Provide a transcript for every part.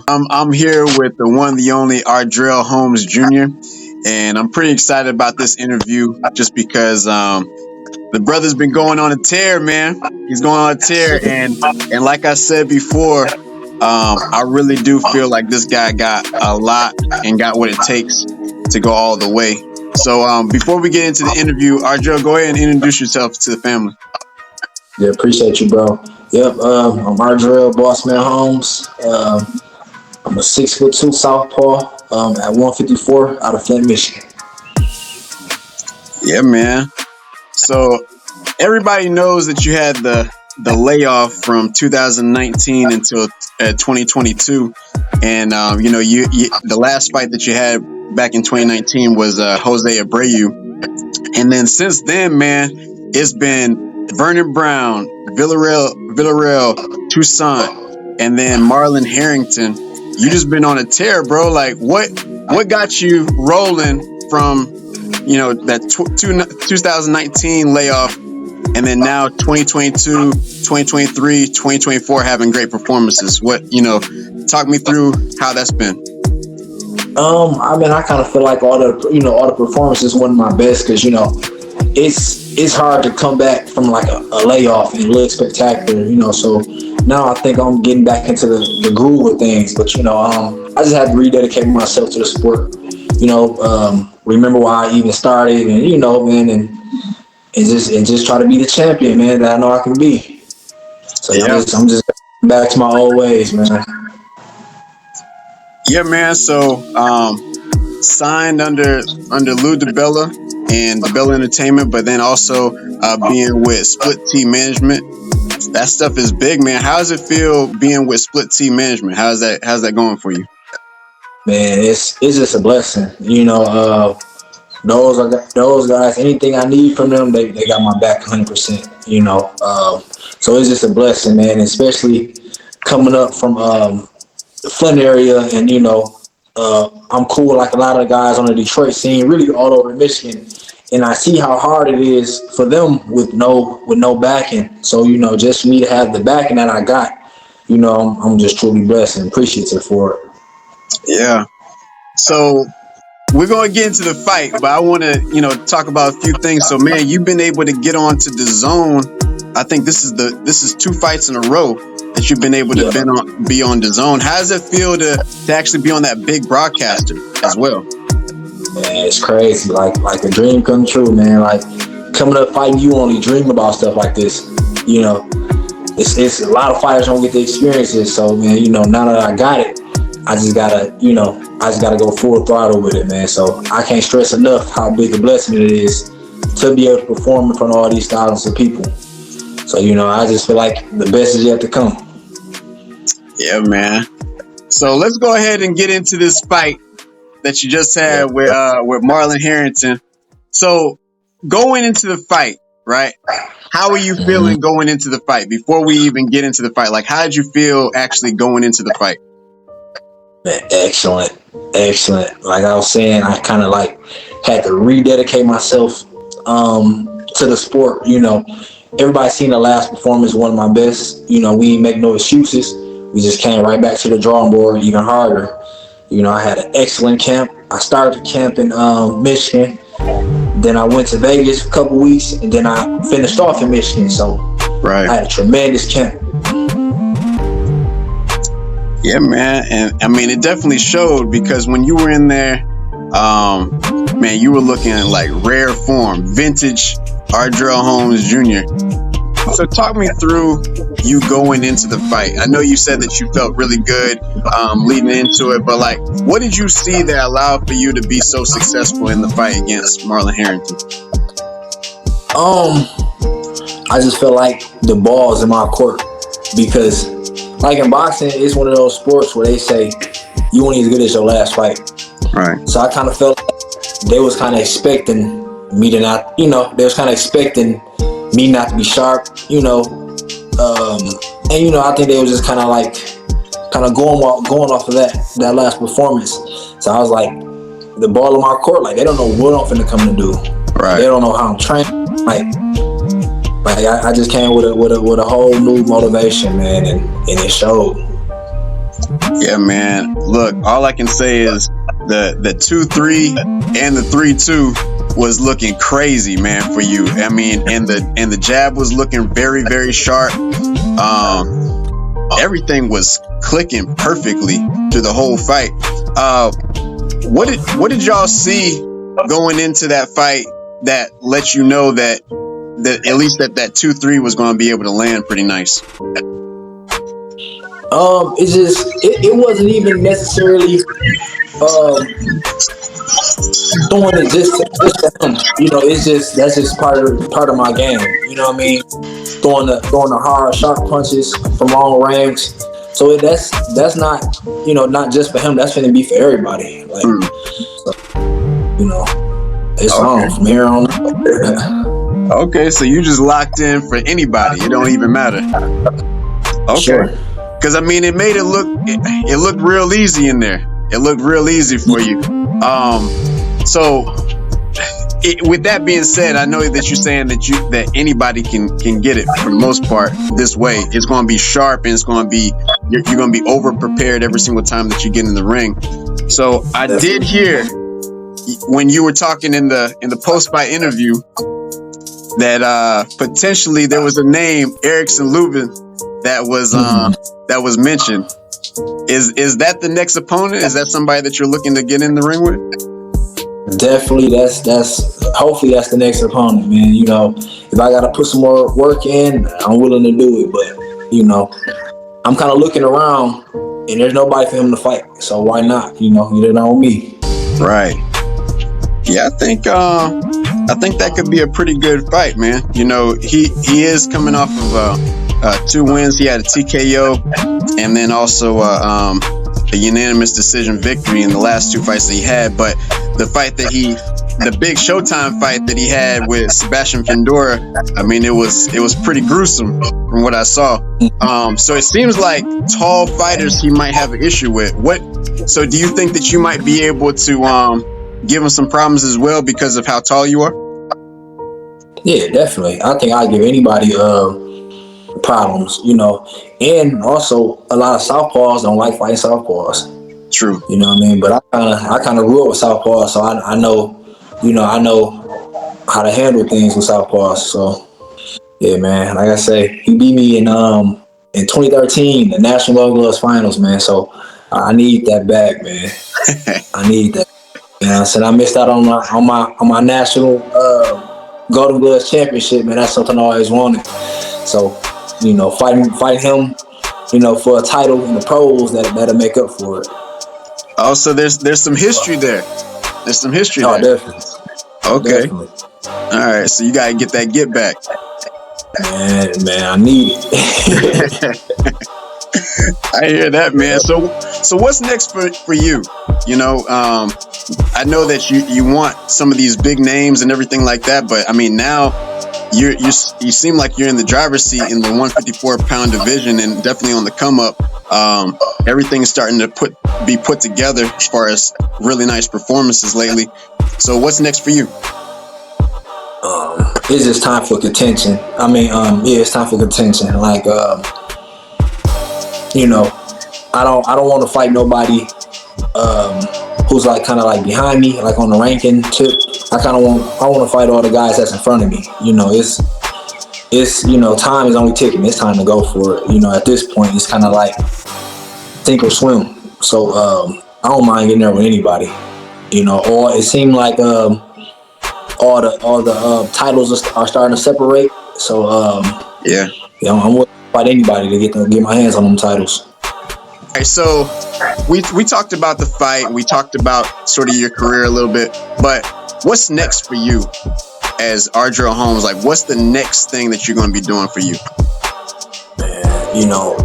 I'm here with the one, the only Ardreal Holmes Jr., and I'm pretty excited about this interview just because the brother's been going on a tear, man. He's going on a tear, and like I said before, I really do feel like this guy got a lot and got what it takes to go all the way. So before we get into the interview, Ardreal, go ahead and introduce yourself to the family. Yeah, appreciate you, bro. Yep, I'm Ardreal Bossman Holmes. I'm a 6'2" southpaw at 154 out of Flint, Michigan. Yeah, man. So everybody knows that you had the layoff from 2019 until 2022, and you the last fight that you had back in 2019 was Jose Abreu, and then since then, man, it's been Vernon Brown, Villarreal, Toussaint, and then Marlon Harrington. You just been on a tear, bro. Like what got you rolling from that 2019 layoff, and then now 2022, 2023, 2024 having great performances? Talk me through how that's been. I kind of feel like all the performances weren't my best because it's hard to come back from like a layoff and look spectacular. So now I think I'm getting back into the groove of things. But I just had to rededicate myself to the sport. Remember why I even started, and man, and just try to be the champion, man, that I know I can be. So yeah. I'm just back to my old ways, man. Yeah, man. So signed under Lou DiBella and DiBella Entertainment, but then also being with Split T Management. That stuff is big, man. How does it feel being with Split T Management? How's that going for you? Man, it's just a blessing. Those guys, anything I need from them, they got my back 100%. So it's just a blessing, man. Especially coming up from the Flint area, and I'm cool like a lot of the guys on the Detroit scene, really all over Michigan, and I see how hard it is for them with no backing. So just for me to have the backing that I got, I'm just truly blessed and appreciative for it. Yeah. So we're going to get into the fight, but I want to, talk about a few things. So, man, you've been able to get onto the zone. I think this is 2 fights in a row that you've been able to be on the zone. How does it feel to actually be on that big broadcaster as well? Man, it's crazy. Like a dream come true, man. Like coming up fighting, you only dream about stuff like this. It's a lot of fighters don't get the experiences. So, man, now that I got it, I just gotta go full throttle with it, man. So I can't stress enough how big a blessing it is to be able to perform in front of all these thousands of people. So, I just feel like the best is yet to come. Yeah, man. So let's go ahead and get into this fight that you just had with Marlon Harrington. So going into the fight, right? How are you feeling going into the fight? Before we even get into the fight, like how did you feel actually going into the fight? Man, excellent. Like I was saying, I kind of had to rededicate myself to the sport. Everybody's seen the last performance, one of my best. We didn't make no excuses. We just came right back to the drawing board even harder. I had an excellent camp. I started the camp in Michigan. Then I went to Vegas for a couple weeks, and then I finished off in Michigan. So I had a tremendous camp. Yeah, man. And I mean, it definitely showed because when you were in there, man, you were looking like rare form, vintage Ardreal Holmes Jr. So talk me through you going into the fight. I know you said that you felt really good leading into it, but like, what did you see that allowed for you to be so successful in the fight against Marlon Harrington? I just felt like the ball's in my court because, like in boxing, it's one of those sports where they say you ain't as good as your last fight. Right. So I kind of felt like they was kind of expecting me to not, they was kind of expecting me not to be sharp, and I think they was just kind of going off of that last performance. So I was like, the ball in my court, like they don't know what I'm finna come to do. Right. They don't know how I'm trained. Like I just came with a whole new motivation, man, and it showed. Yeah, man. Look, all I can say is the 2-3 and the 3-2 was looking crazy, man, for you. I mean, and the jab was looking very, very sharp. Everything was clicking perfectly through the whole fight. What did y'all see going into that fight that let you know that at least that 2-3 was going to be able to land pretty nice? It's just it wasn't even necessarily throwing it just to him. You know, it's just that's just part of my game. You know what I mean? Throwing the hard, sharp punches from long range. So that's not, you know, not just for him. That's going to be for everybody. Like, so, you know, it's Okay. on from here on. Okay, so you just locked in for anybody. It don't even matter. Okay. Sure. Because I mean, it made it looked real easy in there. It looked real easy for you. So with that being said, I know that you're saying that anybody can get it for the most part this way. It's going to be sharp and it's going to be you're going to be over prepared every single time that you get in the ring. So I did hear when you were talking in the post fight interview that potentially there was a name, Erickson Lubin, that was mentioned. Is that the next opponent? Is that somebody that you're looking to get in the ring with? Definitely, that's hopefully that's the next opponent, man. You know, if I gotta put some more work in, I'm willing to do it. But you know, I'm kind of looking around, and there's nobody for him to fight. So why not? You know, you know me. Right. Yeah, I think that could be a pretty good fight, man. You know, he is coming off of 2 wins. He had a TKO, and then also a unanimous decision victory in the last 2 fights that he had. But the big Showtime fight that he had with Sebastian Fundora, I mean, it was pretty gruesome from what I saw. So it seems like tall fighters he might have an issue with. So do you think that you might be able to give him some problems as well because of how tall you are? Yeah, definitely. I think I give anybody problems, you know, and also a lot of southpaws don't like fighting southpaws. True. You know what I mean? But I kind of grew up with southpaws, so I know, you know, I know how to handle things with southpaws. So yeah, man. Like I say, he beat me in 2013, the National Gold Gloves Finals, man. So I need that back, man. I need that. You know what I'm saying? I missed out on my national Golden Gloves championship, man. That's something I always wanted. So, you know, fighting him, you know, for a title in the pros that'll make up for it. Oh, so there's some history there. There's some history Oh, there. definitely. Okay. Definitely. All right. So you gotta get that get back. Man, I need it. I hear that, man. So what's next for you? You know, I know that you want some of these big names and everything like that, but I mean now you seem like you're in the driver's seat in the 154-pound division and definitely on the come up. Everything's starting to be put together as far as really nice performances lately. So what's next for you? It's just time for contention. I mean, yeah, it's time for contention. Like, you know, I don't want to fight nobody who's like kind of like behind me, like on the ranking tip. I want to fight all the guys that's in front of me. You know, it's you know, time is only ticking. It's time to go for it. You know, at this point, it's kind of like sink or swim. So I don't mind getting there with anybody. You know, or it seemed like all the titles are starting to separate. So Yeah. You know, I'm willing to fight anybody to get my hands on them titles. Okay, so we talked about the fight. We talked about sort of your career a little bit, but what's next for you as Ardreal Holmes? Like, what's the next thing that you're going to be doing for you? Man, you know,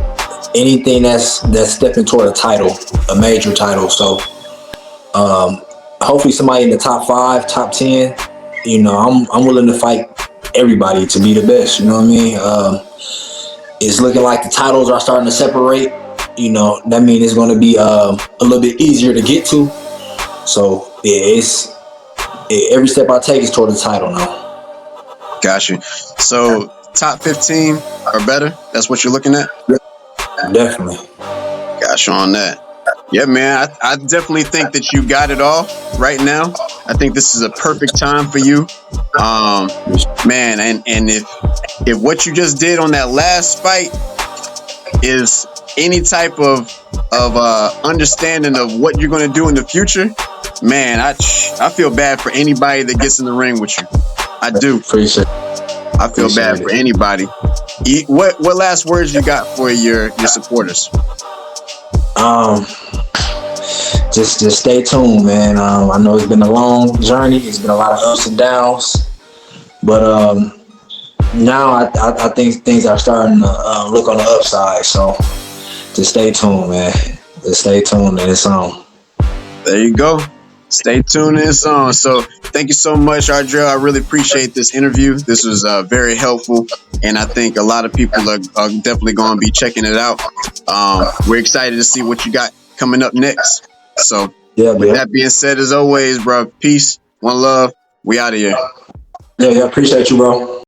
anything that's stepping toward a title, a major title. So hopefully somebody in the top 5, top 10. You know, I'm willing to fight everybody to be the best. You know what I mean? It's looking like the titles are starting to separate. You know, that means it's going to be a little bit easier to get to. So yeah, every step I take is toward the title now. Got you. So top 15 or better? That's what you're looking at? Definitely. Got you on that. Yeah, man. I definitely think that you got it all right now. I think this is a perfect time for you. Um, man, and if what you just did on that last fight is any type of understanding of what you're going to do in the future, man, I feel bad for anybody that gets in the ring with you. I do. Appreciate I feel bad for anybody. What last words you got for your supporters? um just stay tuned, man. I know it's been a long journey. It's been a lot of ups and downs, but now I think things are starting to look on the upside. So just stay tuned, man. Just stay tuned, and it's on. There you go. Stay tuned and so on. So thank you so much, Ardreal. I really appreciate this interview. This was very helpful, and I think a lot of people are definitely going to be checking it out. We're excited to see what you got coming up next. So with that being said, as always, bro, peace, one love. We out of here. Yeah, appreciate you, bro.